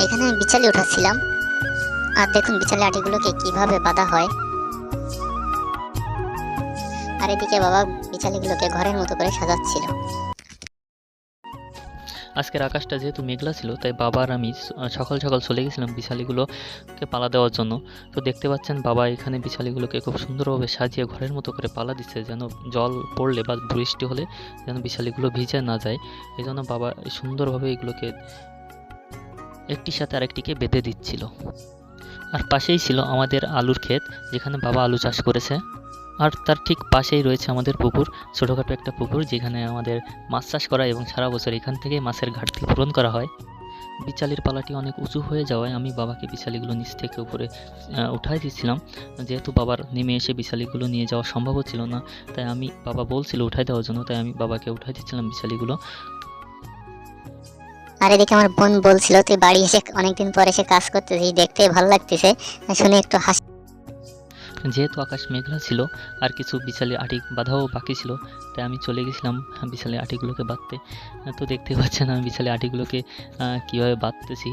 এখানে আমি বিচালি উঠাচ্ছিলাম, আর দেখুন বিচালি আটিগুলোকে কিভাবে বাঁধা হয়। আর এদিকে বাবা বিচালিগুলোকে ঘরের মতো করে সাজাচ্ছিল। আজকের আকাশটা যেহেতু মেঘলা ছিল, তাই বাবা আর আমি সকাল সকাল চলে গেছিলাম বিছালিগুলোকে পালা দেওয়ার জন্য। তো দেখতে পাচ্ছেন বাবা এখানে বিছালিগুলোকে খুব সুন্দরভাবে সাজিয়ে ঘরের মতো করে পালা দিচ্ছে, যেন জল পড়লে বা বৃষ্টি হলে যেন বিছালিগুলো ভিজে না যায়। এই জন্য বাবা সুন্দরভাবে এগুলোকে একটির সাথে আরেকটিকে বেঁধে দিচ্ছিল। আর পাশেই ছিল আমাদের আলুর ক্ষেত, যেখানে বাবা আলু চাষ করেছে। আর তার ঠিক পাশেই রয়েছে আমাদের পুকুর, ছোটোখাটো একটা পুকুর, যেখানে আমাদের মাছ চাষ করা এবং সারা বছর এখান থেকে মাছের ঘাটতি পূরণ করা হয়। বিচালির পালাটি অনেক উঁচু হয়ে যাওয়ায় আমি বাবাকে বিচালিগুলো নিচ থেকে উপরে উঠাই দিচ্ছিলাম। যেহেতু বাবার নেমে এসে বিচালিগুলো নিয়ে যাওয়া সম্ভব হচ্ছিল না, তাই আমি বাবা বলছিল উঠাই দেওয়ার জন্য, তাই আমি বাবাকে উঠাই দিচ্ছিলাম বিচালিগুলো। আর এদিকে আমার বোন বলছিল তুই বাড়ি এসে অনেকদিন পর এসে কাজ করতেছিস, দেখতে ভালো লাগতেছে, শুনে একটু হাসি। যেহেতু আকাশ মেঘলা ছিল আর কিছু বিচালি আটি বাঁধাও বাকি ছিল, তাই আমি চলে গেছিলাম বিচালি আটিগুলোকে বাঁধতে। তো দেখতে পাচ্ছেন আমি বিচালি আটিগুলোকে কীভাবে বাঁধতেছি।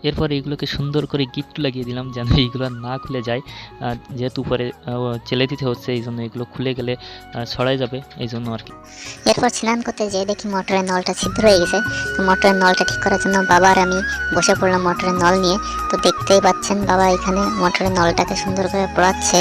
এরপর এইগুলোকে সুন্দর করে গিট লাগিয়ে দিলাম, যেন এইগুলো না খুলে যায়। যেহেতু উপরে চেলে দিতে হচ্ছে, এই জন্য এগুলো খুলে গেলে ছড়াই যাবে, এই জন্য আর কি। এরপর স্নান করতে যেয়ে দেখি মোটরের নলটা ছিদ্র হয়ে গেছে। তো মোটরের নলটা ঠিক করার জন্য বাবা আর আমি বসে পড়লাম মোটরের নল নিয়ে। তো দেখতেই পাচ্ছেন বাবা এখানে মোটরের নলটাকে সুন্দর করে পড়াচ্ছে।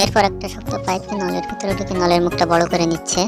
এরপর একটা শক্ত পাইপকে নলের ভিতরে ঢুকে নলের মুখটা বড় করে নিচ্ছে।